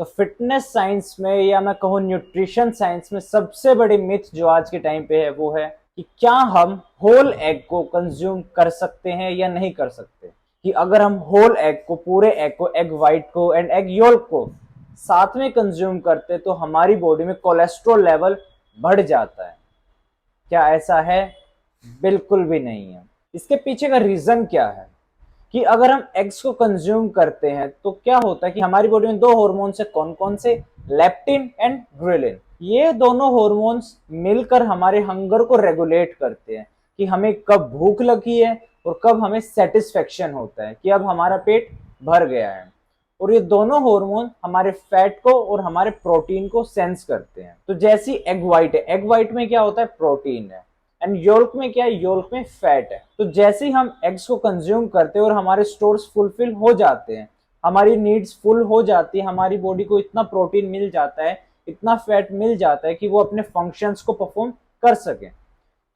तो fitness science में या मैं कहूँ न्यूट्रिशन साइंस में सबसे बड़ी मिथ जो आज के टाइम पे है वो है कि क्या हम होल एग को कंज्यूम कर सकते हैं या नहीं कर सकते। कि अगर हम होल एग को, पूरे एग को, एग वाइट को एंड एग योल्क को साथ में कंज्यूम करते तो हमारी बॉडी में कोलेस्ट्रॉल लेवल बढ़ जाता है। क्या ऐसा है? बिल्कुल भी नहीं है। इसके पीछे का रीजन क्या है कि अगर हम एग्स को कंज्यूम करते हैं तो क्या होता है कि हमारी बॉडी में दो हार्मोन्स है। कौन कौन से? Leptin and ghrelin. ये दोनों हार्मोन्स मिलकर हमारे हंगर को रेगुलेट करते हैं कि हमें कब भूख लगी है और कब हमें सेटिस्फेक्शन होता है कि अब हमारा पेट भर गया है। और ये दोनों हार्मोन हमारे फैट को और हमारे प्रोटीन को सेंस करते हैं। तो जैसी एग व्हाइट है, एग व्हाइट में क्या होता है? प्रोटीन है। एंड योल्क में क्या है? योल्क में फैट है। तो जैसे ही हम एग्स को कंज्यूम करते हैं और हमारे स्टोर्स फुलफिल हो जाते हैं, हमारी नीड्स फुल हो जाती है, हमारी बॉडी को इतना प्रोटीन मिल जाता है, इतना फैट मिल जाता है कि वो अपने फंक्शंस को परफॉर्म कर सके।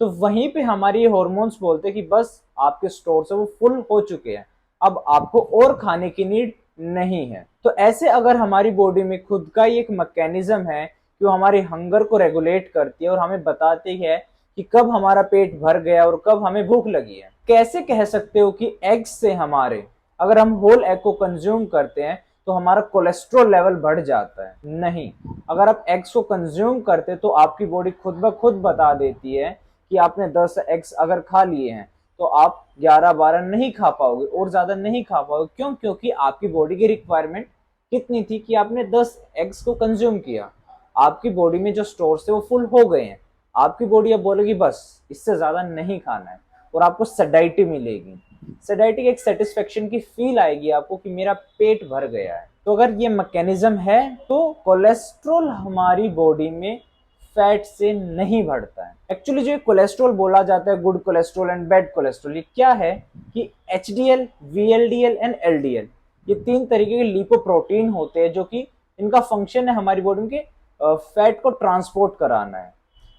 तो वहीं पे हमारी ये हॉर्मोन्स बोलते हैं कि बस आपके स्टोर्स है वो फुल हो चुके हैं, अब आपको और खाने की नीड नहीं है। तो ऐसे अगर हमारी बॉडी में खुद का ही एक मैकेनिज्म है कि वो हमारे हंगर को रेगुलेट करती है और हमें बताती है कि कब हमारा पेट भर गया और कब हमें भूख लगी है। कैसे कह सकते हो कि एग्स से हमारे, अगर हम होल एग को कंज्यूम करते हैं तो हमारा कोलेस्ट्रॉल लेवल बढ़ जाता है? नहीं। अगर आप एग्स को कंज्यूम करते तो आपकी बॉडी खुद ब खुद बता देती है कि आपने 10 एग्स अगर खा लिए हैं तो आप 11-12 नहीं खा पाओगे और ज्यादा नहीं खा पाओगे। क्यों? क्योंकि आपकी बॉडी की रिक्वायरमेंट कितनी थी कि आपने 10 एग्स को कंज्यूम किया, आपकी बॉडी में जो स्टोर्स थे वो फुल हो गए हैं। आपकी बॉडी अब बोलेगी बस इससे ज्यादा नहीं खाना है और आपको सेडाइटी मिलेगी। सेडाइटी एक सेटिस्फेक्शन की फील आएगी आपको कि मेरा पेट भर गया है। तो अगर ये मैकेनिज्म है तो कोलेस्ट्रॉल हमारी बॉडी में फैट से नहीं बढ़ता है। एक्चुअली जो कोलेस्ट्रॉल बोला जाता है, good cholesterol and bad cholesterol, ये क्या है कि एचडीएल, वीएलडीएल एंड एलडीएल, ये तीन तरीके के लिपोप्रोटीन होते हैं जो कि इनका फंक्शन है हमारी बॉडी में फैट को ट्रांसपोर्ट कराना है।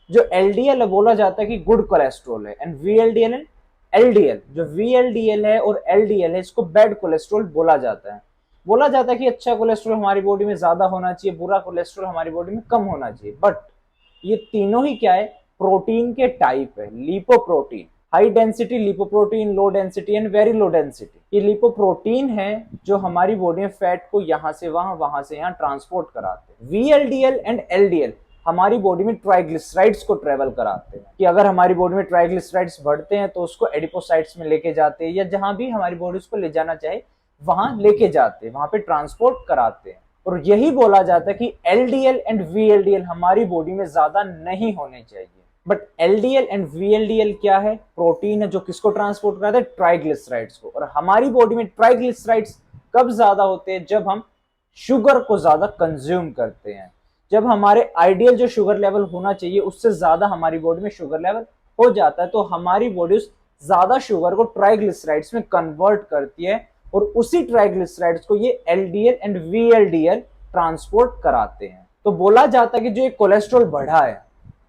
जो एलडीएल है बोला जाता है कि गुड कोलेस्ट्रॉल है, एंड वीएलडीएल एंड एलडीएल, जो वीएलडीएल है और एलडीएल है इसको बैड कोलेस्ट्रॉल बोला जाता है। बोला जाता है कि अच्छा कोलेस्ट्रॉल हमारी बॉडी में ज्यादा होना चाहिए, बुरा कोलेस्ट्रॉल हमारी बॉडी में कम होना चाहिए। बट ये तीनों ही क्या है? प्रोटीन के टाइप है, lipoprotein. High density lipoprotein, low density and very low density. ये लिपोप्रोटीन है जो हमारी बॉडी में फैट को यहां से वहां से यहां ट्रांसपोर्ट कराते हैं। वीएलडीएल एंड एलडीएल हमारी बॉडी में ट्राइग्लिसराइड्स को ट्रेवल कराते हैं कि अगर हमारी बॉडी में ट्राइग्लिसराइड्स बढ़ते हैं तो उसको एडिपोसाइट्स में लेके जाते हैं या जहां भी हमारी बॉडी उसको ले जाना चाहे वहां लेके जाते हैं, वहां पे ट्रांसपोर्ट कराते हैं। और यही बोला जाता है कि एलडीएल एंड वीएलडीएल हमारी बॉडी में ज्यादा नहीं होने चाहिए। बट एलडीएल एंड वीएलडीएल क्या है? प्रोटीन है जो किसको ट्रांसपोर्ट कराता है? ट्राइग्लिसराइड्स को। और हमारी बॉडी में ट्राइग्लिसराइड्स कब ज्यादा होते हैं? जब हम शुगर को ज्यादा कंज्यूम करते हैं। जब हमारे आइडियल जो शुगर लेवल होना चाहिए उससे ज्यादा हमारी बॉडी में शुगर लेवल हो जाता है तो हमारी बॉडी उस ज्यादा शुगर को ट्राइग्लिसराइड्स में कन्वर्ट करती है और उसी ट्राइग्लिसराइड्स को ये एलडीएल एंड वीएलडीएल ट्रांसपोर्ट कराते हैं। तो बोला जाता है कि जो ये कोलेस्ट्रॉल बढ़ा है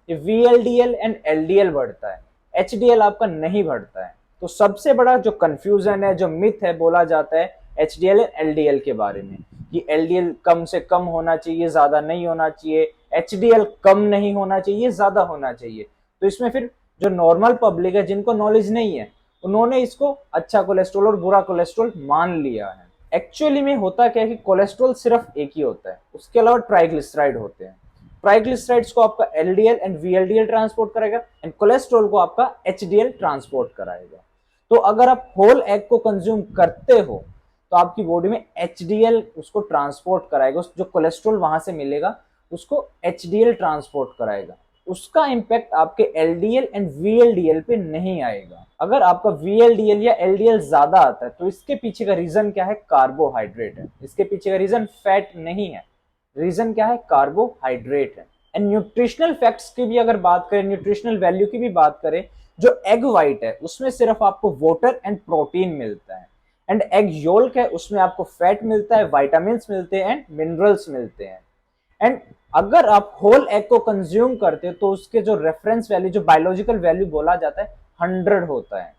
ये वीएलडीएल एंड एलडीएल बढ़ता है, एचडीएल आपका नहीं बढ़ता है। तो सबसे बड़ा जो कंफ्यूजन है, जो मिथ है, बोला जाता है एचडीएल एंड एलडीएल के बारे में कि एलडीएल कम से कम होना चाहिए, ज्यादा नहीं होना चाहिए, एचडीएल कम नहीं होना चाहिए, ज्यादा होना चाहिए। तो इसमें फिर जो नॉर्मल पब्लिक है जिनको नॉलेज नहीं है उन्होंने इसको अच्छा कोलेस्ट्रॉल और बुरा कोलेस्ट्रॉल मान लिया है। एक्चुअली में होता क्या है कि कोलेस्ट्रॉल सिर्फ एक ही होता है, उसके अलावा ट्राइग्लिसराइड होते हैं। ट्राइग्लिसराइड्स को आपका एलडीएल एंड वीएलडीएल ट्रांसपोर्ट करेगा एंड कोलेस्ट्रॉल को आपका एचडीएल ट्रांसपोर्ट कराएगा। तो अगर आप होल एग को कंज्यूम करते हो तो आपकी बॉडी में एचडीएल उसको ट्रांसपोर्ट कराएगा, जो कोलेस्ट्रॉल वहां से मिलेगा उसको एचडीएल ट्रांसपोर्ट कराएगा। उसका इंपैक्ट आपके एलडीएल एंड वीएलडीएल पे नहीं आएगा। अगर आपका वीएलडीएल या एलडीएल ज्यादा आता है तो इसके पीछे का रीजन क्या है? कार्बोहाइड्रेट है। इसके पीछे का रीजन फैट नहीं है, रीजन क्या है? कार्बोहाइड्रेट है। एंड न्यूट्रिशनल फैक्ट्स की भी अगर बात करें, न्यूट्रिशनल वैल्यू की भी बात करें, जो एग व्हाइट है उसमें सिर्फ आपको वाटर एंड प्रोटीन मिलता है, एंड एग योल्क है उसमें आपको फैट मिलता है, विटामिन मिलते हैं एंड मिनरल्स मिलते हैं। एंड अगर आप होल एग को कंज्यूम करते हो तो उसके जो रेफरेंस वैल्यू, जो बायोलॉजिकल वैल्यू बोला जाता है 100 होता है,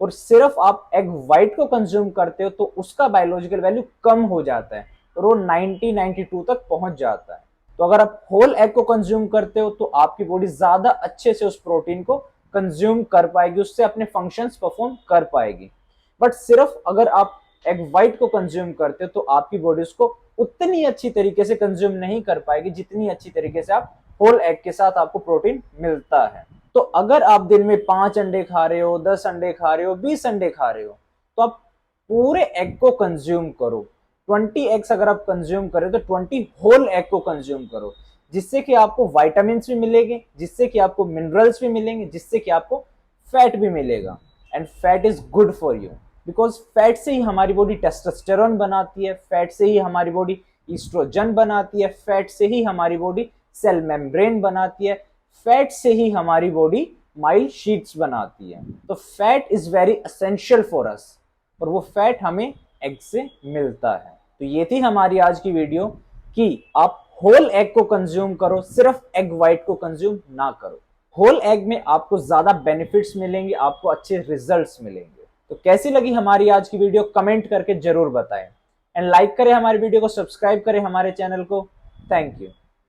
और सिर्फ आप एग व्हाइट को कंज्यूम करते हो तो उसका बायोलॉजिकल वैल्यू कम हो जाता है, और वो 90-92 तक पहुंच जाता है। तो अगर आप होल एग को कंज्यूम करते हो तो आपकी बॉडी ज्यादा अच्छे से उस प्रोटीन को कंज्यूम कर पाएगी, उससे अपने फंक्शंस परफॉर्म कर पाएगी। बट सिर्फ अगर आप एग व्हाइट को कंज्यूम करते हो तो आपकी बॉडी उसको उतनी अच्छी तरीके से कंज्यूम नहीं कर पाएगी जितनी अच्छी तरीके से आप होल एग के साथ आपको प्रोटीन मिलता है। तो अगर आप दिन में 5 अंडे खा रहे हो, 10 अंडे खा रहे हो, 20 अंडे खा रहे हो, तो आप पूरे एग को कंज्यूम करो। 20 एग्स अगर आप कंज्यूम करें तो 20 होल एग को कंज्यूम करो, जिससे कि आपको विटामिन भी मिलेंगे, जिससे कि आपको मिनरल्स भी मिलेंगे, जिससे कि आपको फैट भी मिलेगा। And fat is good for you, because fat से ही हमारी बॉडी टेस्टोस्टेरोन बनाती है, फैट से ही हमारी बॉडी ईस्ट्रोजन बनाती है, फैट से ही हमारी बॉडी सेल मेम्ब्रेन बनाती है, फैट से ही हमारी बॉडी माइल शीट्स बनाती है। तो fat is very essential for us, और वो फैट हमें एग से मिलता है। तो ये थी हमारी आज की वीडियो कि आप होल एग को कंज्यूम करो, सिर्फ एग व्हाइट को कंज्यूम ना करो। होल एग में आपको ज्यादा बेनिफिट्स मिलेंगे, आपको अच्छे रिजल्ट्स मिलेंगे। तो कैसी लगी हमारी आज की वीडियो कमेंट करके जरूर बताएं, एंड लाइक करें हमारी वीडियो को, सब्सक्राइब करें हमारे चैनल को। Thank you.